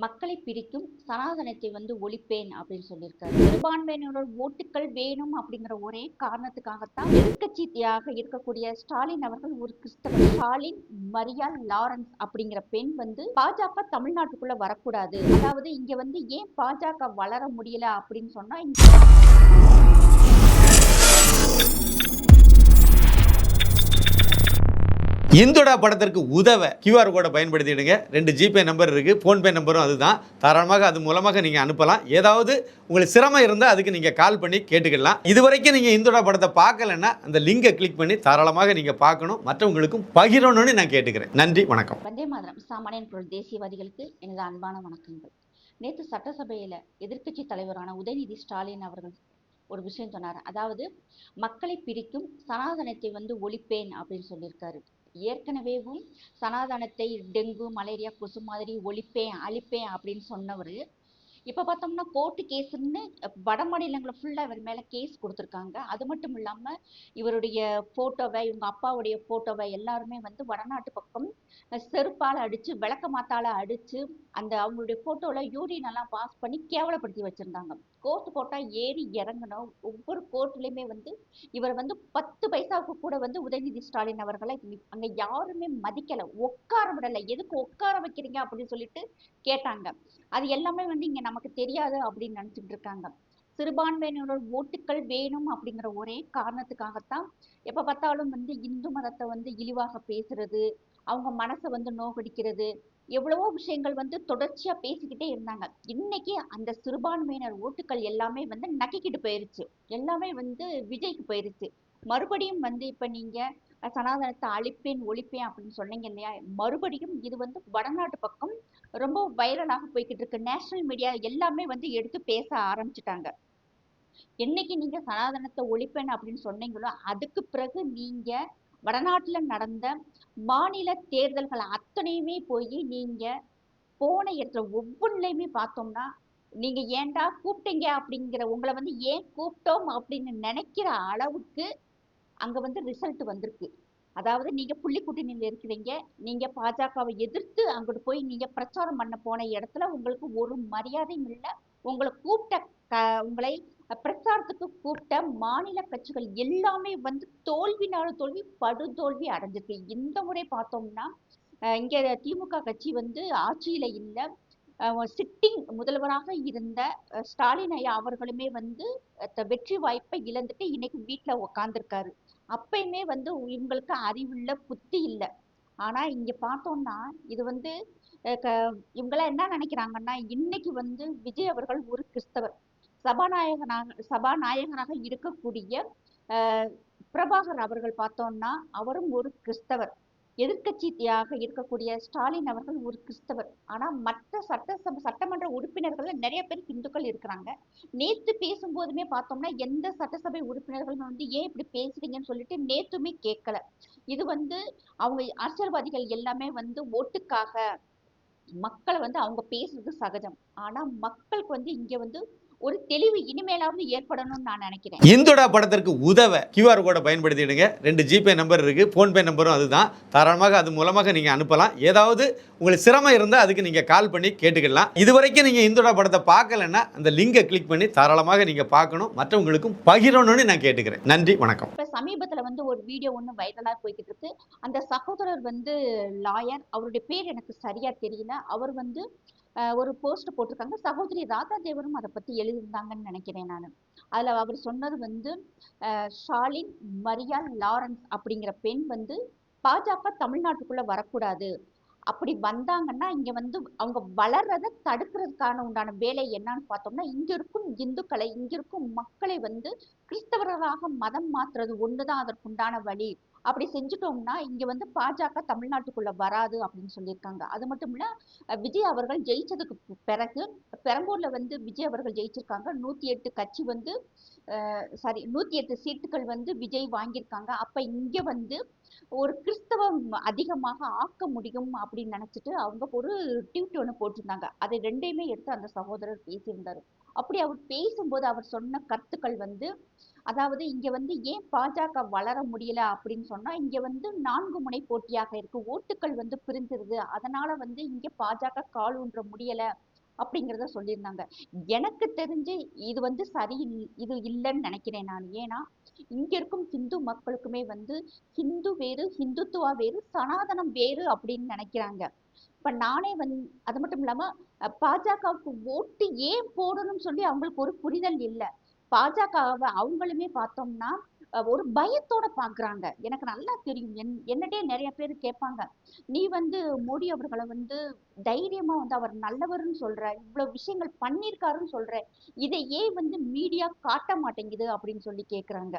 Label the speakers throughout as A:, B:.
A: மக்களை பிரிக்கும் சனாதனத்தை ஒழிப்பேன் அப்படின்னு சொல்லியிருக்காரு. சிறுபான்மையினரோட ஓட்டுக்கள் வேணும் அப்படிங்கிற ஒரே காரணத்துக்காகத்தான் எதிர்க்கட்சியாக இருக்கக்கூடிய ஸ்டாலின் அவர்கள் ஒரு கிறிஸ்தவர். ஸ்டாலின் மரியாள் லாரன்ஸ் அப்படிங்கிற பெண் பாஜக தமிழ்நாட்டுக்குள்ள வரக்கூடாது. அதாவது இங்க ஏன் பாஜக வளர முடியல அப்படின்னு சொன்னா
B: இந்துடா படத்திற்கு உதவ கியூஆர் கோடை பயன்படுத்திடுங்க. 2 ஜிபே நம்பர் இருக்குது, ஃபோன்பே நம்பரும் அதுதான். தாராளமாக அது மூலமாக நீங்கள் அனுப்பலாம். ஏதாவது உங்களுக்கு சிரமம் இருந்தால் அதுக்கு நீங்கள் கால் பண்ணி கேட்டுக்கலாம். இதுவரைக்கும் நீங்கள் இந்துடா படத்தை பார்க்கலன்னா அந்த லிங்கை கிளிக் பண்ணி தாராளமாக நீங்கள் பார்க்கணும், மற்றவங்களுக்கும் பகிரணும்னு நான் கேட்டுக்கிறேன். நன்றி, வணக்கம்.
A: வந்தே மாதரம் சாமானியன் குரல் தேசியவாதிகளுக்கு எனது அன்பான வணக்கங்கள். நேற்று சட்டசபையில் எதிர்க்கட்சி தலைவரான உதயநிதி ஸ்டாலின் அவர்கள் ஒரு விஷயம் சொன்னார். அதாவது மக்களை பிரிக்கும் சனாதனத்தை ஒழிப்பேன் அப்படின்னு சொல்லியிருக்காரு. ஏற்கனவேவும் சனாதனத்தை டெங்கு மலேரியா கொசு மாதிரி ஒழிப்பேன் அழிப்பேன் அப்படின்னு சொன்னவர் இப்போ பார்த்தோம்னா கோர்ட்டு கேஸுன்னு வட மாநிலங்களை ஃபுல்லாக இவர் மேலே கேஸ் கொடுத்துருக்காங்க. அது மட்டும் இல்லாமல் இவருடைய ஃபோட்டோவை, இவங்க அப்பாவுடைய ஃபோட்டோவை எல்லாருமே வடநாட்டு பக்கம் செருப்பால் அடித்து விளக்க மாத்தால் அடித்து அந்த அவங்களுடைய ஃபோட்டோவில் யூரின் எல்லாம் பாஸ் பண்ணி கேவலப்படுத்தி வச்சுருந்தாங்க. கோர்ட்டாக ஏறி இறங்கணும். ஒவ்வொரு கோர்ட்லேயுமே இவர் 10 பைசாவுக்கு கூட உதயநிதி ஸ்டாலின் அவர்களை அங்கே யாருமே மதிக்கலை, உட்கார விடலை. எதுக்கு உட்கார வைக்கிறீங்க அப்படின்னு சொல்லிட்டு கேட்டாங்க. அது எல்லாமே இங்கே நமக்கு தெரியாது அப்படின்னு நினச்சிட்டு இருக்காங்க. சிறுபான்மையினரோட ஓட்டுக்கள் வேணும் அப்படிங்கிற ஒரே காரணத்துக்காகத்தான் எப்போ பார்த்தாலும் இந்து மதத்தை இழிவாக பேசுறது, அவங்க மனசை நோகடிக்கிறது, எவ்வளவோ விஷயங்கள் தொடர்ச்சியா பேசிக்கிட்டே இருந்தாங்க. இன்னைக்கு அந்த சிறுபான்மையினர் ஓட்டுக்கள் எல்லாமே நக்கிக்கிட்டு போயிருச்சு. எல்லாமே விஜய்க்கு போயிருச்சு. மறுபடியும் இப்ப நீங்க சனாதனத்தை அழிப்பேன் ஒழிப்பேன் அப்படின்னு சொன்னீங்க இல்லையா, மறுபடியும் இது வடநாட்டு பக்கம் ரொம்ப வைரலாக போய்கிட்டு இருக்கு. நேஷனல் மீடியா எல்லாமே எடுத்து பேச ஆரம்பிச்சுட்டாங்க. என்னைக்கு நீங்க சனாதனத்தை ஒழிப்பேன் அப்படின்னு சொன்னீங்களோ அதுக்கு பிறகு நீங்க வடநாட்டுல நடந்த மாநில தேர்தல்கள் அத்தனையுமே போய் நீங்க போன இடத்துல ஒவ்வொன்றுலையுமே பார்த்தோம்னா நீங்க ஏன்டா கூப்பிட்டீங்க அப்படிங்கிற, உங்களை ஏன் கூப்பிட்டோம் அப்படின்னு நினைக்கிற அளவுக்கு அங்க ரிசல்ட் வந்திருக்கு. அதாவது நீங்க புள்ளிக்குட்டினில் இருக்கிறீங்க, நீங்க பாஜகவை எதிர்த்து அங்கிட்டு போய் நீங்க பிரச்சாரம் பண்ண போன இடத்துல உங்களுக்கு ஒரு மரியாதையும் இல்லை. உங்களை கூப்பிட்ட உங்களை பிரச்சாரத்துக்கு கூப்பிட்ட மாநில கட்சிகள் எல்லாமே தோல்வினால தோல்வி படுதோல்வி அடைஞ்சிருக்கு. இந்த முறை பார்த்தோம்னா இங்க திமுக கட்சி ஆட்சியில இல்லை. சிட்டிங் முதல்வராக இருந்த ஸ்டாலின் ஐயா அவர்களுமே வெற்றி வாய்ப்பை இழந்துட்டு இன்னைக்கு வீட்டுல உக்காந்துருக்காரு. அப்பயுமே இவங்களுக்கு அறிவுள்ள புத்தி இல்லை. ஆனா இங்க பார்த்தோம்னா இது இவங்கெல்லாம் என்ன நினைக்கிறாங்கன்னா, இன்னைக்கு விஜய் அவர்கள் ஒரு கிறிஸ்தவர். சபாநாயகனாக இருக்கக்கூடிய பிரபாகர் அவர்கள் பார்த்தோம்னா அவரும் ஒரு கிறிஸ்தவர். எதிர்க்கட்சியாக இருக்கக்கூடிய ஸ்டாலின் அவர்கள் ஒரு கிறிஸ்தவர். ஆனா மற்ற சட்டமன்ற உறுப்பினர்கள் நிறைய பேர் இந்துக்கள் இருக்கிறாங்க. நேத்து பேசும்போதுமே பார்த்தோம்னா எந்த சட்டசபை உறுப்பினர்களும் ஏன் இப்படி பேசுறீங்கன்னு சொல்லிட்டு நேத்துமே கேட்கல. இது அவங்க அரசியல்வாதிகள் எல்லாமே ஓட்டுக்காக மக்களை அவங்க பேசுறது சகஜம். ஆனா மக்களுக்கு இங்க ஒரு தெளிவு இனிமேலாவது ஏற்படணும்னு நான் நினைக்கிறேன்.
B: இந்துடா படத்திற்கு உதவ கியூஆர் கோடை பயன்படுத்திடுங்க. 2 ஜிபே நம்பர் இருக்குது, ஃபோன்பே நம்பரும் அதுதான். தாராளமாக அது மூலமாக நீங்கள் அனுப்பலாம். ஏதாவது உங்களுக்கு சிரமம் இருந்தால் அதுக்கு நீங்கள் கால் பண்ணி கேட்டுக்கலாம். இதுவரைக்கும் நீங்கள் இந்துடா படத்தை பார்க்கலன்னா அந்த லிங்கை கிளிக் பண்ணி தாராளமாக நீங்கள் பார்க்கணும், மற்றவங்களுக்கும் பகிரணும்னு நான் கேட்டுக்கிறேன். நன்றி, வணக்கம்.
A: இப்போ சமீபத்தில் ஒரு வீடியோ ஒன்று வைரலாக போய்கிட்டு இருக்கு. அந்த சகோதரர் லாயர், அவருடைய பேர் எனக்கு சரியா தெரியல. அவர் ஒரு போஸ்ட் போட்டிருக்காங்க. சகோதரி ராதா தேவரும் அதை பத்தி எழுதியிருந்தாங்கன்னு நினைக்கிறேன் நான். அதுல அவர் சொன்னது ஷாலின் மரியாள் லாரன்ஸ் அப்படிங்கிற பெண் பாஜக தமிழ்நாட்டுக்குள்ள வரக்கூடாது. அப்படி வந்தாங்கன்னா இங்க அவங்க வளர்றதை தடுக்கிறதுக்கான உண்டான வேலை என்னன்னு பார்த்தோம்னா, இங்க இருக்கும் இந்துக்களை, இங்க இருக்கும் மக்களை கிறிஸ்தவர்களாக மதம் மாத்துறது ஒண்ணுதான் அதற்குண்டான வழி. அப்படி செஞ்சுட்டோம்னா இங்க பாஜக தமிழ்நாட்டுக்குள்ள வராது அப்படின்னு சொல்லியிருக்காங்க. அது மட்டும் இல்ல, விஜய் அவர்கள் ஜெயிச்சதுக்கு பிறகு பெரம்பூர்ல விஜய் அவர்கள் ஜெயிச்சிருக்காங்க. 108 கட்சி 108 சீட்டுகள் விஜய் வாங்கியிருக்காங்க. அப்ப இங்க ஒரு கிறிஸ்தவம் அதிகமாக ஆக்க முடியும் அப்படின்னு நினைச்சிட்டு அவங்க ஒரு ட்வீட் ஒன்று போட்டிருந்தாங்க. அதை ரெண்டையுமே எடுத்து அந்த சகோதரர் பேசியிருந்தாரு. அப்படி அவர் பேசும்போது அவர் சொன்ன கருத்துக்கள் அதாவது இங்க ஏன் பாஜக வளர முடியல அப்படின்னு சொன்னா, இங்க 4 முனை போட்டியாக இருக்கு. ஓட்டுக்கள் பிரிஞ்சிருது. அதனால இங்க பாஜக கால் ஊன்ற முடியல அப்படிங்கிறத சொல்லியிருந்தாங்க. எனக்கு தெரிஞ்சு இது வந்து இது இல்லைன்னு நினைக்கிறேன் நான். ஏன்னா இங்க இருக்கும் ஹிந்து மக்களுக்குமே வந்து ஹிந்து வேறு, ஹிந்துத்துவா வேறு, சனாதனம் வேறு அப்படின்னு நினைக்கிறாங்க. இப்ப நானே வந்து அது மட்டும் இல்லாம பாஜகவுக்கு ஓட்டு ஏன் போடணும்னு சொல்லி அவங்களுக்கு ஒரு புரிதல் இல்ல. பாஜகவை அவங்களுமே பார்த்தோம்னா ஒரு பயத்தோட பாக்குறாங்க. எனக்கு நல்லா தெரியும். என்னட்டே நிறைய பேர் கேட்பாங்க, நீ வந்து மோடி அவர்களை வந்து தைரியமா வந்து அவர் நல்லவர்னு சொல்ற, இவ்வளவு விஷயங்கள் பண்ணியிருக்காருன்னு சொல்ற, இதை ஏன் வந்து மீடியா காட்ட மாட்டேங்குது அப்படின்னு சொல்லி கேக்குறாங்க.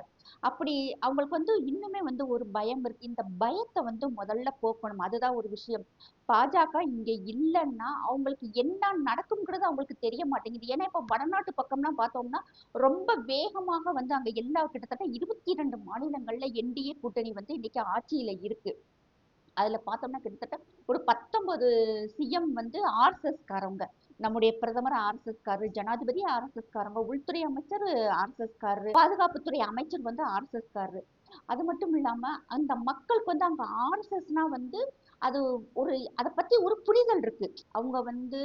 A: அப்படி அவங்களுக்கு வந்து இன்னுமே வந்து ஒரு பயம் இருக்கு. இந்த பயத்தை வந்து முதல்ல போக்கணும். அதுதான் ஒரு விஷயம். பாஜக இங்க இல்லைன்னா அவங்களுக்கு என்ன நடக்கும்ங்கிறது அவங்களுக்கு தெரிய மாட்டேங்குது. ஏன்னா இப்ப வடநாட்டு பக்கம்லாம் பார்த்தோம்னா ரொம்ப வேகமாக வந்து அங்க எல்லா கிட்டத்தட்ட 22 மாநிலங்கள்ல என்டிஏ கூட்டணி வந்து இன்னைக்கு ஆட்சியில இருக்கு. அதுல பார்த்தோம்னா கிட்டத்தட்ட ஒரு 19 சிஎம் வந்து ஆர்எஸ்எஸ் காரங்க. நம்முடைய பிரதமர் ஆர்எஸ்எஸ் காரரு, ஜனாதிபதி ஆர்எஸ்எஸ் காரங்க, உள்துறை அமைச்சர் ஆர்எஸ்எஸ் காரரு, பாதுகாப்புத்துறை அமைச்சர் வந்து ஆர்எஸ்எஸ் காரரு. அது மட்டும் இல்லாம அந்த மக்களுக்கு வந்து அங்க ஆர்எஸ்எஸ்னா வந்து அது ஒரு அதை பத்தி ஒரு புரிதல் இருக்கு. அவங்க வந்து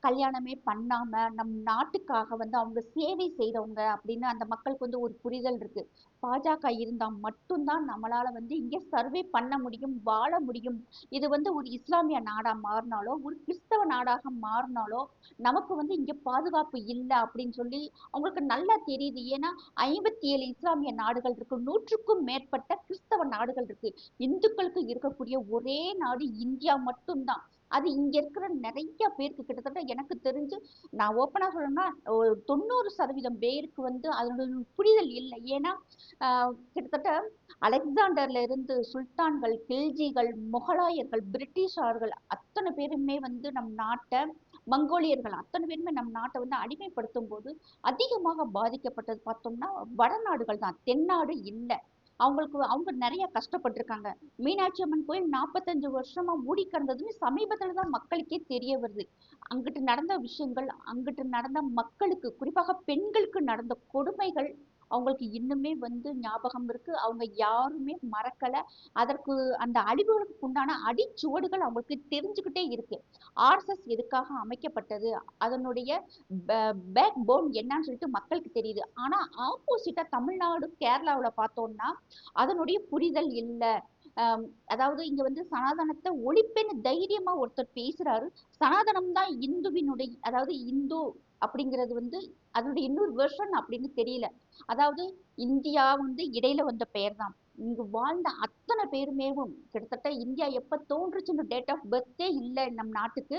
A: கல்யாணமே பண்ணாம நம் நாட்டுக்காக வந்து அவங்க சேவை செய்றவங்க அப்படின்னு அந்த மக்களுக்கு வந்து ஒரு புரிதல் இருக்கு. பாஜக இருந்தா மட்டும்தான் நம்மளால வந்து இங்க சர்வே பண்ண முடியும், வாழ முடியும். இது வந்து ஒரு இஸ்லாமிய நாடா மாறினாலோ, ஒரு கிறிஸ்தவ நாடாக மாறினாலோ நமக்கு வந்து இங்க பாதுகாப்பு இல்லை அப்படின்னு சொல்லி அவங்களுக்கு நல்லா தெரியுது. ஏன்னா 57 இஸ்லாமிய நாடுகள் இருக்கு, 100க்கும் மேற்பட்ட கிறிஸ்தவ நாடுகள் இருக்கு. இந்துக்களுக்கு இருக்கக்கூடிய ஒரே நாடு இந்தியா மட்டும்தான். அது இங்க இருக்கிற நிறைய பேருக்கு கிட்டத்தட்ட எனக்கு தெரிஞ்சு நான் ஓப்பனா சொல்லணும்னா ஒரு 90% பேருக்கு வந்து அதனுடைய புரிதல் இல்லை. ஏன்னா கிட்டத்தட்ட அலெக்சாண்டர்ல இருந்து சுல்தான்கள், கில்ஜிகள், முகலாயர்கள், பிரிட்டிஷார்கள் அத்தனை பேருமே வந்து நம் நாட்டை, மங்கோலியர்கள் அத்தனை பேருமே நம் நாட்டை வந்து அடிமைப்படுத்தும் போது அதிகமாக பாதிக்கப்பட்டது பார்த்தோம்னா வடநாடுகள் தான், தென்னாடு இல்லை. அவங்க நிறைய கஷ்டப்பட்டிருக்காங்க. மீனாட்சி அம்மன் கோயில் 45 வருஷமா மூடி கிடந்ததுன்னு சமீபத்துல தான் மக்களுக்கே தெரிய வருது. அங்கிட்டு நடந்த விஷயங்கள், அங்கிட்டு நடந்த மக்களுக்கு, குறிப்பாக பெண்களுக்கு நடந்த கொடுமைகள் அவங்களுக்கு இன்னுமே வந்து ஞாபகம் இருக்கு. அவங்க யாருமே மறக்கல. அதற்கு அந்த அழிவுகளுக்கு உண்டான அடிச்சுவடுகள் அவங்களுக்கு தெரிஞ்சுக்கிட்டே இருக்கு. ஆர்எஸ்எஸ் எதுக்காக அமைக்கப்பட்டது, அதனுடைய பேக் போன் என்னன்னு சொல்லிட்டு மக்களுக்கு தெரியுது. ஆனா ஆப்போசிட்டா தமிழ்நாடு, கேரளாவுல பார்த்தோம்னா அதனுடைய புரிதல் இல்ல. அதாவது இங்க வந்து சனாதனத்தை ஒழிப்பேன்னு தைரியமா ஒருத்தர் பேசுறாரு. சனாதனம் தான் இந்துவினுடைய, அதாவது இந்து அப்படிங்கிறது வந்து அதனுடைய இன்னொரு வெர்ஷன் அப்படின்னு தெரியல. அதாவது இந்தியா வந்து இடையில வந்த பெயர் தான். இங்கு வாழ்ந்த அத்தனை பேருமேவும் கிட்டத்தட்ட இந்தியா எப்ப தோன்றுச்சுன்னு டேட் ஆஃப் பர்த்தே இல்லை நம் நாட்டுக்கு.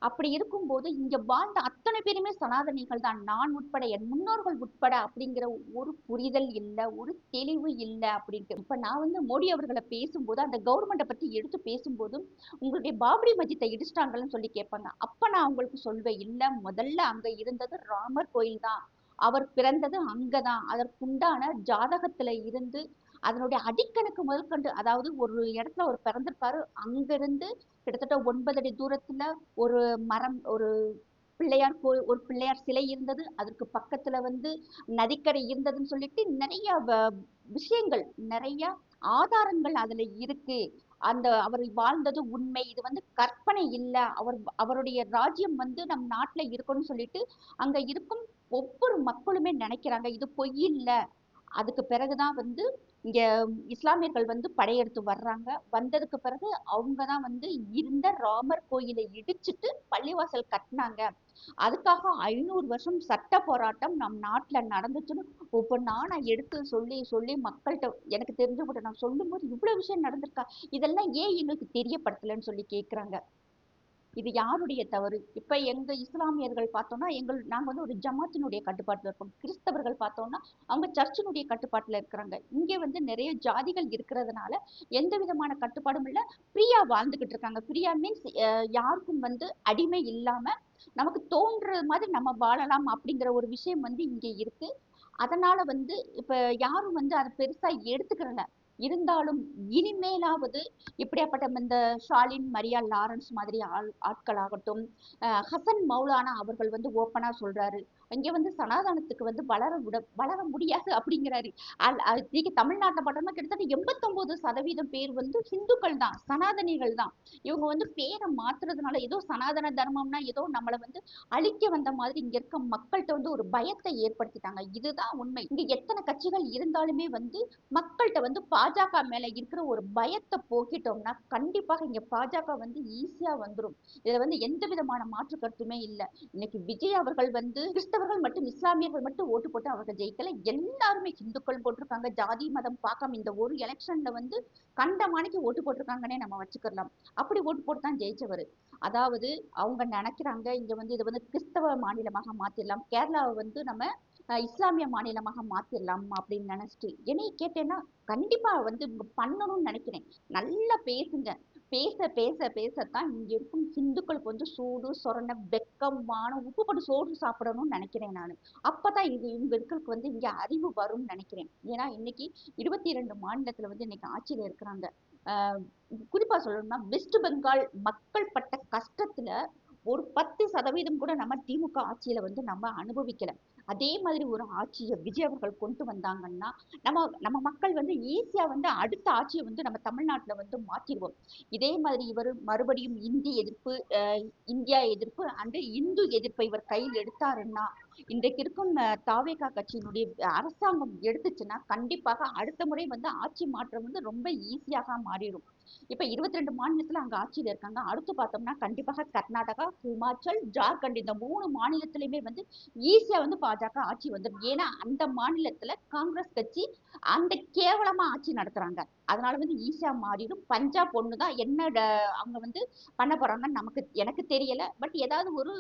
A: அப்படி இருக்கும்போது இங்க வாழ்ந்த அத்தனை பேருமே சனாதனிகள் தான், நான் உட்பட, என் முன்னோர்கள் உட்பட அப்படிங்கிற ஒரு புரிதல் இல்லை, ஒரு தெளிவு இல்லை அப்படின்ட்டு. இப்ப நான் வந்து மோடி அவர்களை பேசும்போது அந்த கவர்மெண்ட்டை பத்தி எடுத்து பேசும்போது உங்களுடைய பாபரி மஸ்ஜித்தை இடிச்சிட்டாங்கன்னு சொல்லி கேட்பாங்க. அப்ப நான் உங்களுக்கு சொல்வேன், இல்ல முதல்ல அங்க இருந்தது ராமர் கோயில் தான், அவர் பிறந்தது அங்கதான், அதற்குண்டான ஜாதகத்துல இருந்து அதனுடைய அடிக்கணக்கு முதற்கொண்டு, அதாவது ஒரு இடத்துல ஒரு பிறந்திருப்பாரு, அங்கிருந்து கிட்டத்தட்ட 9 அடி தூரத்துல ஒரு மரம், ஒரு ஒரு பிள்ளையார் சிலை இருந்தது. அதற்கு பக்கத்துல வந்து நதிக்கரை இருந்ததுன்னு சொல்லிட்டு நிறைய விஷயங்கள், நிறைய ஆதாரங்கள் அதுல இருக்கு. அந்த அவர் வாழ்ந்தது உண்மை, இது வந்து கற்பனை இல்ல, அவருடைய ராஜ்யம் வந்து நம் நாட்டுல இருக்கணும்னு சொல்லிட்டு அங்க இருக்கும் ஒவ்வொரு மக்களுமே நினைக்கிறாங்க. இது பொய் இல்ல. அதுக்கு பிறகுதான் வந்து இங்க இஸ்லாமியர்கள் வந்து படையெடுத்து வர்றாங்க. வந்ததுக்கு பிறகு அவங்கதான் வந்து இருந்த ராமர் கோயிலை இடிச்சிட்டு பள்ளிவாசல் கட்டினாங்க. அதுக்காக 500 வருஷம் சட்ட போராட்டம் நம் நாட்டுல நடந்துச்சுன்னு ஒவ்வொன்னா நான் எடுத்து சொல்லி சொல்லி மக்கள்கிட்ட எனக்கு தெரிஞ்சவங்ககிட்ட நான் சொல்லும்போது இவ்வளவு விஷயம் நடந்திருக்கா, இதெல்லாம் ஏன் எங்களுக்கு தெரியப்படுத்தலைன்னு சொல்லி கேக்குறாங்க. இது யாருடைய தவறு? இப்ப எங்க இஸ்லாமியர்கள் பார்த்தோம்னா நாங்க வந்து ஒரு ஜமாத்தினுடைய கட்டுப்பாட்டுல இருக்கோம். கிறிஸ்தவர்கள் பார்த்தோம்னா அவங்க சர்ச்சினுடைய கட்டுப்பாட்டுல இருக்கிறாங்க. இங்க வந்து நிறைய ஜாதிகள் இருக்கிறதுனால எந்த விதமான கட்டுப்பாடும் இல்ல. ஃப்ரீயா வாழ்ந்துகிட்டு இருக்காங்க. ஃப்ரீயா மீன்ஸ் யாருக்கும் வந்து அடிமை இல்லாம நமக்கு தோன்றது மாதிரி நம்ம வாழலாம் அப்படிங்கிற ஒரு விஷயம் வந்து இங்க இருக்கு. அதனால வந்து இப்ப யாரும் வந்து அதை பெருசா எடுத்துக்கிறல. இருந்தாலும் இனிமேலாவது இப்படியாப்பட்ட இந்த ஷாலின் மரியா லாரன்ஸ் மாதிரி ஆட்களாகட்டும், ஹசன் மௌலானா அவர்கள் வந்து ஓப்பனா சொல்றாரு, இங்க வந்து சனாதனத்துக்கு வந்து வளர முடியாது அப்படிங்கிறாரு. இன்னைக்கு தமிழ்நாட்டை பார்த்தோம்னா கிட்டத்தட்ட 89% பேர் வந்து ஹிந்துக்கள் தான், சனாதனிகள் தான். இவங்க வந்து பேரை மாத்துறதுனால ஏதோ சனாதன தர்மம்னா ஏதோ நம்மளை வந்து அழிக்க வந்த மாதிரி இங்க இருக்க மக்கள்கிட்ட வந்து ஒரு பயத்தை ஏற்படுத்திட்டாங்க. இதுதான் உண்மை. இங்க எத்தனை கட்சிகள் இருந்தாலுமே வந்து மக்கள்கிட்ட வந்து பாஜக மேல இருக்கிற ஒரு பயத்தை போக்கிட்டோம்னா கண்டிப்பாக இங்க பாஜக வந்து ஈஸியா வந்துரும். இதுல வந்து எந்த விதமான மாற்று கருத்துமே இல்லை. இன்னைக்கு விஜய் அவர்கள் வந்து கிறிஸ்தவர்கள் மற்றும் இஸ்லாமியர்கள் மட்டும் ஓட்டு போட்டு அவர்கள் ஜெயிக்கல, எல்லாருமே ஹிந்துக்கள் போட்டிருக்காங்க, ஜாதி மதம் பார்க்காம இந்த ஒரு எலெக்ஷன்ல வந்து கண்டமானிக்கு ஓட்டு போட்டிருக்காங்கன்னே நம்ம வச்சுக்கலாம். அப்படி ஓட்டு போட்டு தான் ஜெயிச்சவர். அதாவது அவங்க நினைக்கிறாங்க இங்க வந்து இதை வந்து கிறிஸ்தவ மாநிலமாக மாத்திடலாம், கேரளாவை வந்து நம்ம இஸ்லாமிய மாநிலமாக மாத்திடலாம் அப்படின்னு நினைச்சிட்டு என்னைய கேட்டேன்னா கண்டிப்பா வந்து பண்ணணும்னு நினைக்கிறேன். நல்லா பேசுங்க. பேச பேச பேசத்தான் இங்க இருக்கும் ஹிந்துக்களுக்கு வந்து சூடு சொரண வெக்கமான உப்பு போட்டு சோறு சாப்பிடணும்னு நினைக்கிறேன் நான். அப்பதான் இவங்களுக்கு வந்து இங்க அறிவு வரும்னு நினைக்கிறேன். ஏன்னா இன்னைக்கு 22 மாநிலத்துல வந்து இன்னைக்கு ஆட்சியில இருக்கிறாங்க. ஆஹ் குறிப்பா சொல்லணும்னா வெஸ்ட் பெங்கால் மக்கள் பட்ட கஷ்டத்துல ஒரு 10% கூட நம்ம திமுக ஆட்சியில வந்து நம்ம அனுபவிக்கல. அதே மாதிரி ஒரு ஆட்சியை விஜய் அவர்கள் கொண்டு வந்தாங்கன்னா நம்ம மக்கள் வந்து ஈஸியா வந்து அடுத்த ஆட்சியை வந்து நம்ம தமிழ்நாட்டுல வந்து மாத்திடுவோம். இதே மாதிரி இவர் மறுபடியும் இந்தி எதிர்ப்பு, இந்தியா எதிர்ப்பு அண்டு இந்து எதிர்ப்பை இவர் கையில் எடுத்தாருன்னா இன்றைக்கு இருக்கும் தாவேகா கட்சியினுடைய அரசாங்கம் எடுத்துச்சுன்னா கண்டிப்பாக அடுத்த முறை வந்து ஆட்சி மாற்றம் வந்து ரொம்ப ஈஸியாக மாறிடும். இப்ப 22 மாநிலத்துல அங்க ஆட்சியில இருக்காங்க. அடுத்து பார்த்தோம்னா கண்டிப்பாக கர்நாடகா, ஹிமாச்சல், ஜார்க்கண்ட் இந்த 3 மாநிலத்திலுமே வந்து ஈஸியா வந்து பாஜக ஆட்சி வந்துடும். ஏன்னா அந்த மாநிலத்துல காங்கிரஸ் கட்சி அந்த கேவலமா ஆட்சி நடத்துறாங்க. அதனால வந்து ஈஸியா மாறிடும். பஞ்சாப் ஒண்ணுதான் என்ன அவங்க வந்து பண்ண போறாங்கன்னு எனக்கு தெரியல. பட் ஏதாவது ஒரு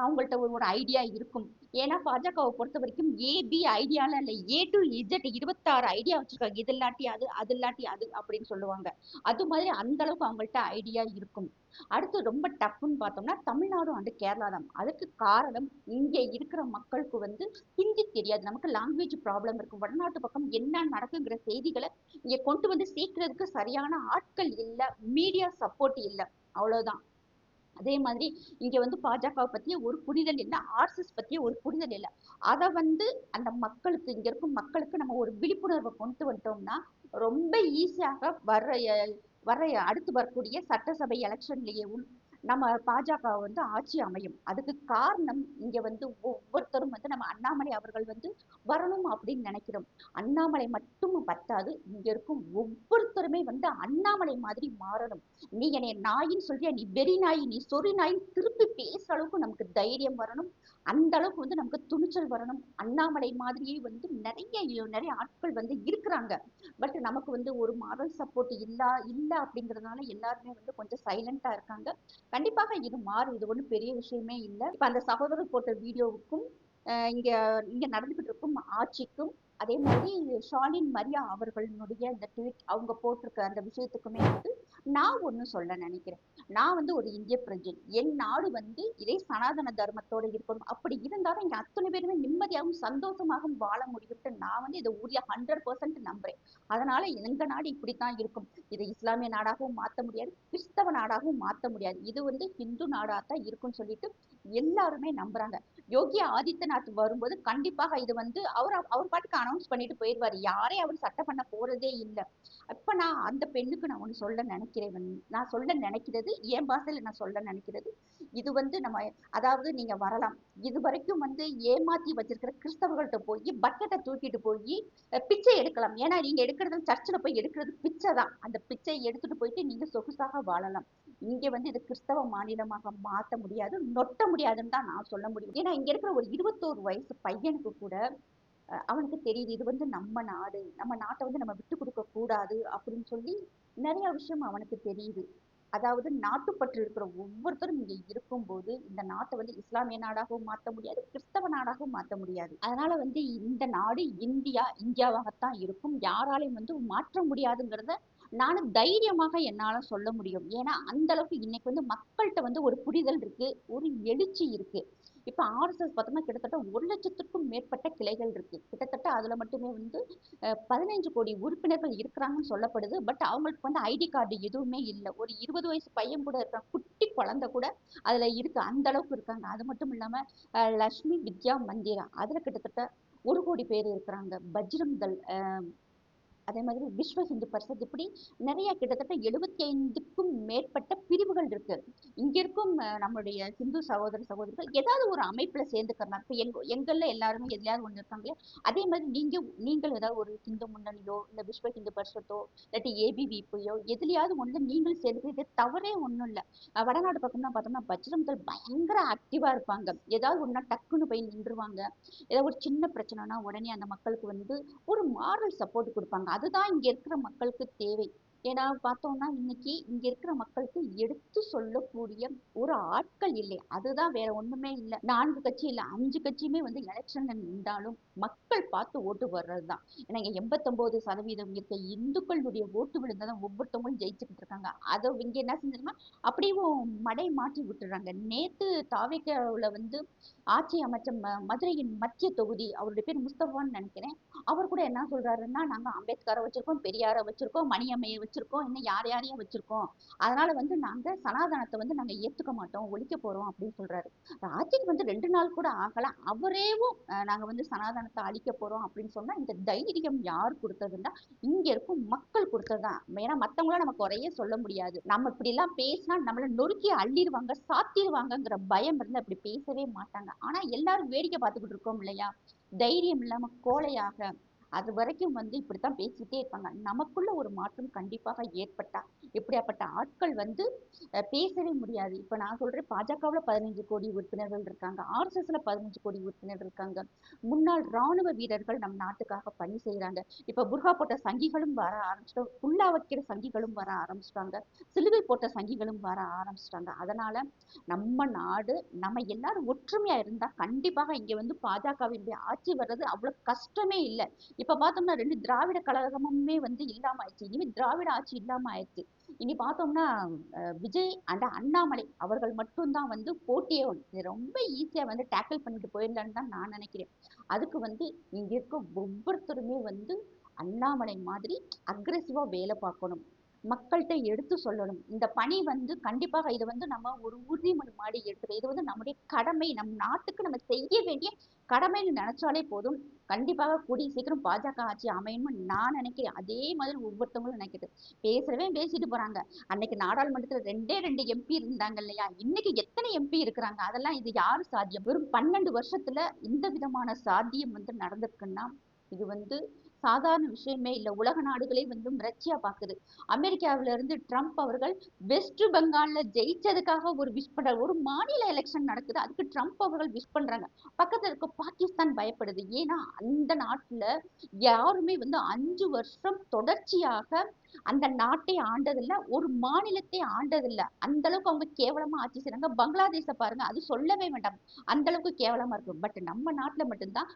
A: அவங்கள்ட்ட ஒரு ஐடியா இருக்கும். ஏன்னா பாஜகவை பொறுத்த வரைக்கும் ஏபி ஐடியால இல்ல, A to Z 26 ஐடியா வச்சிருக்காங்க. இது இல்லாட்டி அது, அது இல்லாட்டி அது அப்படின்னு சொல்லுவாங்க. அது மாதிரி அந்த அளவுக்கு அவங்கள்ட்ட ஐடியா இருக்கும். அடுத்து ரொம்ப டஃப்னு பார்த்தோம்னா தமிழ்நாடு அண்ட் கேரளா தான். அதுக்கு காரணம் இங்க இருக்கிற மக்களுக்கு வந்து ஹிந்தி தெரியாது. நமக்கு லாங்குவேஜ் ப்ராப்ளம் இருக்கு. வடநாட்டு பக்கம் என்ன நடக்குங்கிற செய்திகளை இங்க கொண்டு வந்து சேர்க்கறதுக்கு சரியான ஆட்கள் இல்ல, மீடியா சப்போர்ட் இல்ல, அவ்வளவுதான். அதே மாதிரி இங்க வந்து பாஜகவை பத்திய ஒரு புரிதல் இல்லை, ஆர்எஸ்எஸ் பத்திய ஒரு புரிதல் இல்லை. அதை வந்து அந்த மக்களுக்கு, இங்க இருக்கும் மக்களுக்கு நம்ம ஒரு விழிப்புணர்வை கொண்டு வந்துட்டோம்னா ரொம்ப ஈஸியாக வர்ற அடுத்து வரக்கூடிய சட்டசபை எலெக்ஷன்லயும் நம்ம பாஜக வந்து ஆட்சி அமையும். அதுக்கு காரணம் இங்க வந்து ஒவ்வொருத்தரும் வந்து நம்ம அண்ணாமலை அவர்கள் வந்து வரணும் அப்படின்னு நினைக்கிறோம். அண்ணாமலை மட்டும் பத்தாது, இங்க இருக்கும் ஒவ்வொருத்தருமே வந்து அண்ணாமலை மாதிரி மாறணும். நீ என்னை நாயின்னு சொல்றியா, நீ வெறி நாய், நீ சொறி நாய் திருப்பி பேசுற அளவுக்கு நமக்கு தைரியம் வரணும். அந்த அளவுக்கு வந்து நமக்கு துணிச்சல் வரணும். அண்ணாமலை மாதிரியே வந்து நிறைய ஆட்கள் வந்து இருக்கிறாங்க. பட் நமக்கு வந்து ஒரு மாரல் சப்போர்ட் இல்ல அப்படிங்கறதுனால எல்லாருமே வந்து கொஞ்சம் சைலண்டா இருக்காங்க. கண்டிப்பாக இது மாறும். இது ஒண்ணும் பெரிய விஷயமே இல்லை. இப்ப அந்த சகோதரர் போட்ட வீடியோவுக்கும் இங்க இங்க நடந்துகிட்டு இருக்கும் ஆட்சிக்கும் அதே மாதிரி ஷாலின் மரியா அவர்களுடைய இந்த ட்வீட் அவங்க போட்டிருக்க அந்த விஷயத்துக்குமே வந்து நான் ஒண்ணு சொல்ல நினைக்கிறேன். நான் வந்து ஒரு இந்திய பிரஜை. என் நாடு வந்து இதே சனாதன தர்மத்தோட இருக்கணும். அப்படி இருந்தாலும் இங்க அத்தனை பேருமே நிம்மதியாகவும் சந்தோஷமாகவும் வாழ முடியும். நான் வந்து இதை உறுதியா 100% நம்புறேன். அதனால எங்க நாடு இப்படித்தான் இருக்கும். இதை இஸ்லாமிய நாடாகவும் மாத்த முடியாது, கிறிஸ்தவ நாடாகவும் மாத்த முடியாது. இது வந்து ஹிந்து நாடாத்தான் இருக்கும்னு சொல்லிட்டு எல்லாருமே நம்புறாங்க. யோகி ஆதித்யநாத் வரும்போது கண்டிப்பாக இது வந்து அவர் பாட்டுக்கு அனௌன்ஸ் பண்ணிட்டு போயிடுவாரு. யாரையும் அவர் சட்டை பண்ண போறதே இல்லை. அப்ப நான் அந்த பெண்ணுக்கு நான் ஒண்ணு சொல்ல நினைக்கிறேன். நான் சொல்ல நினைக்கிறது, என் பாஷையில நான் சொல்ல நினைக்கிறது, இது வந்து நம்ம, அதாவது நீங்க வரலாம். இது வரைக்கும் வந்து ஏமாத்தி வச்சிருக்கிற கிறிஸ்தவர்கள்ட்ட போய் பக்கெட்டை தூக்கிட்டு போய் பிச்சை எடுக்கலாம். ஏன்னா நீங்க எடுக்கிறது சர்ச்சில் போய் எடுக்கிறது பிச்சை தான். அந்த பிச்சை எடுத்துட்டு போயிட்டு நீங்க சொகுசாக வாழலாம். இங்க வந்து இது கிறிஸ்தவ மாநிலமாக மாத்த முடியாது, நொட்ட முடியாதுன்னு தான் நான் சொல்ல முடியும். ஏன்னா இங்க இருக்கிற ஒரு 21 வயசு பையனுக்கு கூட அவனுக்கு தெரியுது இது வந்து நம்ம நாடு, நம்ம நாட்டை வந்து நம்ம விட்டு கொடுக்க கூடாது அப்படின்னு சொல்லி நிறைய விஷயம் அவனுக்கு தெரியுது. அதாவது நாட்டுப்பற்று இருக்கிற ஒவ்வொருத்தரும் இங்க இருக்கும்போது இந்த நாட்டை வந்து இஸ்லாமிய நாடாகவும் மாற்ற முடியாது, கிறிஸ்தவ நாடாகவும் மாற்ற முடியாது. அதனால வந்து இந்த நாடு இந்தியாவாகத்தான் இருக்கும். யாராலையும் வந்து மாற்ற முடியாதுங்கிறத நானும் தைரியமாக என்னால சொல்ல முடியும். ஏன்னா, அந்த அளவுக்கு இன்னைக்கு வந்து மக்கள்ட்ட வந்து ஒரு புரிதல் இருக்கு. ஒரு எழுச்சி இருக்கு. இப்ப ஆர்எஸ்எஸ் பார்த்தோம்னா கிட்டத்தட்ட 1,00,000க்கும் மேற்பட்ட கிளைகள் இருக்கு. கிட்டத்தட்ட அதுல மட்டுமே வந்து 15 கோடி உறுப்பினர்கள் இருக்கிறாங்கன்னு சொல்லப்படுது. பட் அவங்களுக்கு வந்து ஐடி கார்டு எதுவுமே இல்ல. ஒரு 20 வயசு பையன் கூட இருக்கான். குட்டி குழந்தை கூட அதுல இருக்கு. அந்த அளவுக்கு இருக்காங்க. அது மட்டும் இல்லாம லட்சுமி வித்யா மந்திரா அதுல கிட்டத்தட்ட 1 கோடி பேர் இருக்கிறாங்க. பஜ்ரங் தள் அதே மாதிரி விஸ்வ ஹிந்து பரிஷத் இப்படி நிறைய கிட்டத்தட்ட 75க்கும் மேற்பட்ட பிரிவுகள் இருக்கு. இங்க இருக்கும் நம்மளுடைய ஹிந்து சகோதர சகோதரிகள் ஏதாவது ஒரு அமைப்புல சேர்ந்துக்கிறலாம். இப்ப எங்கள்ல எல்லாருமே எதுலயாவது ஒண்ணு இருக்காங்களே, அதே மாதிரி நீங்கள் ஏதாவது ஒரு ஹிந்து முன்னணியோ இல்ல விஸ்வ ஹிந்து பரிஷத்தோ இல்லாட்டி ஏபிவிபியோ எதுலயாவது ஒண்ணு நீங்களும் சேர்ந்துக்கிறது தவறே ஒண்ணும் இல்ல. வடநாடு பக்கம்னா பார்த்தோம்னா பஜ்ரங் தள் பயங்கர ஆக்டிவா இருப்பாங்க. ஏதாவது ஒண்ணா டக்குன்னு போய் நின்றுவாங்க. ஏதாவது ஒரு சின்ன பிரச்சனைனா உடனே அந்த மக்களுக்கு வந்து ஒரு மாரல் சப்போர்ட் கொடுப்பாங்க. அதுதான் இங்க இருக்கிற மக்களுக்கு தேவை. ஏன்னா பார்த்தோம்னா இன்னைக்கு இங்க இருக்கிற மக்களுக்கு எடுத்து சொல்லக்கூடிய ஒரு ஆட்கள் இல்லை. அதுதான் வேற ஒண்ணுமே இல்லை. 4 கட்சி இல்ல 5 கட்சியுமே வந்து எலெக்ஷன்ல நின்றாலும் மக்கள் பார்த்து ஓட்டு வர்றதுதான். ஏன்னா இங்க 89% இருக்க இந்துக்களுடைய ஓட்டு விழுந்ததான் ஒவ்வொருத்தவங்களும் ஜெயிச்சுக்கிட்டு இருக்காங்க. அதை இங்க என்ன செஞ்சிருக்காங்க அப்படியே மடை மாற்றி விட்டுறாங்க. நேத்து தாவேக்காவுல வந்து ஆட்சி அமைச்ச மதுரையின் மத்திய தொகுதி அவருடைய பேர் முஸ்தபான்னு நினைக்கிறேன். அவர் கூட என்ன சொல்றாருன்னா, நாங்க அம்பேத்கரை வச்சிருக்கோம், பெரியாரை வச்சிருக்கோம், மணியம்மையை வச்சிருக்கோம், இன்னும் யாரையும் வச்சிருக்கோம். அதனால வந்து நாங்க சனாதனத்தை வந்து நாங்க ஏத்துக்க மாட்டோம், ஒழிக்க போறோம் அப்படின்னு சொல்றாரு. ஆட்சிக்கு வந்து 2 நாள் கூட ஆகல. அவரேவும் நாங்க வந்து சனாதனத்தை அழிக்க போறோம் அப்படின்னு சொன்னா இந்த தைரியம் யார் கொடுத்ததுன்னா இங்க இருக்கும் மக்கள் கொடுத்ததுதான். ஏன்னா மத்தவங்களாம் நம்ம குறைய சொல்ல முடியாது. நம்ம இப்படி எல்லாம் பேசினா நம்மள நொறுக்கி அள்ளிடுவாங்க, சாத்திடுவாங்கங்கிற பயம் இருந்து அப்படி பேசவே மாட்டாங்க. ஆனா எல்லாரும் வேடிக்கை பார்த்துக்கிட்டு இருக்கோம் இல்லையா? தைரியம் இல்லாம கோழையாக அது வரைக்கும் வந்து இப்படித்தான் பேசிட்டே இருப்பாங்க. நமக்குள்ள ஒரு மாற்றம் கண்டிப்பாக ஏற்பட்டா இப்படியாப்பட்ட ஆட்கள் வந்து பேசவே முடியாது. இப்ப நான் சொல்றேன், பாஜகவுல 15 கோடி உறுப்பினர்கள் இருக்காங்க, ஆர்எஸ்எஸ்ல 15 கோடி உறுப்பினர் இருக்காங்க. முன்னாள் ராணுவ வீரர்கள் நம் நாட்டுக்காக பணி செய்யறாங்க. இப்ப புர்கா போட்ட சங்கிகளும் வர ஆரம்பிச்சிட்டோம், புல்லா வைக்கிற சங்கிகளும் வர ஆரம்பிச்சிட்டாங்க, சிலுவை போட்ட சங்கிகளும் வர ஆரம்பிச்சிட்டாங்க. அதனால நம்ம நாடு நம்ம எல்லாரும் ஒற்றுமையா இருந்தா கண்டிப்பாக இங்க வந்து பாஜகவினுடைய ஆட்சி வர்றது அவ்வளவு கஷ்டமே இல்லை. இப்ப பார்த்தோம்னா 2 திராவிட கழகமுமே வந்து இல்லாம ஆயிடுச்சு. இனிமே திராவிட ஆட்சி இல்லாம ஆயிடுச்சு. இனி பார்த்தோம்னா விஜய் அண்ட் அண்ணாமலை அவர்கள் மட்டும்தான் வந்து போட்டியே ரொம்ப ஈஸியா வந்து டேக்கிள் பண்ணிட்டு போயிடலான்னு தான் நான் நினைக்கிறேன். அதுக்கு வந்து இங்க இருக்க ஒவ்வொருத்தருமே வந்து அண்ணாமலை மாதிரி அக்ரெசிவா வேலை பார்க்கணும், மக்கள்கிட்ட எடுத்து சொல்லணும். இந்த பணி வந்து கண்டிப்பாக இது வந்து நம்ம ஒரு உறுதிமொழி மாதிரி எடுத்துக்கணும். இது வந்து நம்முடைய கடமை, நம் நாட்டுக்கு நம்ம செய்ய வேண்டிய கடமைன்னு நினைச்சாலே போதும். கண்டிப்பாக கூடிய சீக்கிரம் பாஜக ஆட்சி அமையணும்னு நான் நினைக்கிறேன். அதே மாதிரி ஒவ்வொருத்தவங்களும் நினைக்கிறது. பேசுறவே பேசிட்டு போறாங்க. அன்னைக்கு நாடாளுமன்றத்துல 2 எம்பி இருந்தாங்க இல்லையா? இன்னைக்கு எத்தனை எம்பி இருக்கிறாங்க? அதெல்லாம் இது யாரு சாத்தியம்? வெறும் 12 வருஷத்துல இந்த விதமான சாத்தியம் வந்து நடந்திருக்குன்னா இது வந்து சாதாரண விஷயமே இல்லை. உலக நாடுகளே வந்து மிரட்சியா பாக்குது. அமெரிக்காவில இருந்து ட்ரம்ப் அவர்கள் வெஸ்ட் பெங்கால்ல ஜெயிச்சதுக்காக ஒரு விஷ் பண்ற ஒரு மாநில எலெக்ஷன் நடக்குது, அதுக்கு ட்ரம்ப் அவர்கள் விஷ் பண்றாங்க. பக்கத்துல இருக்க பாகிஸ்தான் பயப்படுது. ஏன்னா அந்த நாட்டுல யாருமே வந்து 5 வருஷம் தொடர்ச்சியாக அந்த நாட்டை ஆண்டதில்ல, ஒரு மாநிலத்தை ஆண்டதில்ல. அந்த அளவுக்கு அவங்க கேவலமா ஆட்சி செய்றாங்க. பங்களாதேச பாருங்க, அது சொல்லவே வேண்டாம், அந்த அளவுக்கு கேவலமா இருக்கு. பட் நம்ம நாட்டுல மட்டும்தான்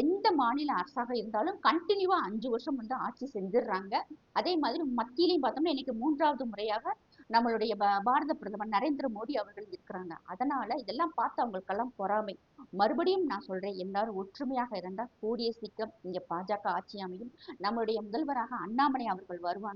A: எந்த மாநில அரசாக இருந்தாலும் கண்டினியூவா 5 வருஷம் வந்து ஆட்சி செஞ்சிடுறாங்க. அதே மாதிரி மத்தியிலையும் பார்த்தோம்னா இன்னைக்கு 3வது முறையாக நம்மளுடைய பாரத பிரதமர் நரேந்திர மோடி அவர்கள் இருக்கிறாங்க. அதனால இதெல்லாம் பார்த்து அவங்களுக்கெல்லாம் பொறாமை. மறுபடியும் நான் சொல்றேன், எல்லாரும் ஒற்றுமையாக இருந்தா கூடிய சீக்கிரம் இங்க பாஜக ஆட்சி அமையும். நம்மளுடைய முதல்வராக அண்ணாமலை அவர்கள் வருவாங்க.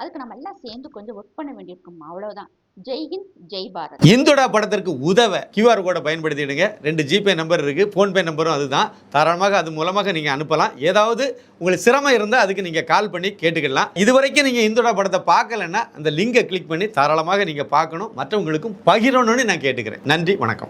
A: அதுக்கு நம்ம எல்லாம் சேர்ந்து கொஞ்சம் ஒர்க் பண்ண வேண்டியிருக்கும். அவ்வளவுதான். ஜெய்ஹிந்த், ஜெய் பாரத்.
B: இந்துடா படத்திற்கு உதவ கியூஆர் கோடை பயன்படுத்திடுங்க. 2 ஜிபே நம்பர் இருக்கு, ஃபோன்பே நம்பரும் அதுதான். தாராளமாக அது மூலமாக நீங்க அனுப்பலாம். ஏதாவது உங்களுக்கு சிரமம் இருந்தால் அதுக்கு நீங்க கால் பண்ணி கேட்டுக்கலாம். இதுவரைக்கும் நீங்க இந்துடா படத்தை பார்க்கலன்னா அந்த லிங்கை கிளிக் பண்ணி தாராளமாக நீங்க பார்க்கணும், மற்றவங்களுக்கும் பகிரணும்னு நான் கேட்டுக்கிறேன். நன்றி, வணக்கம்.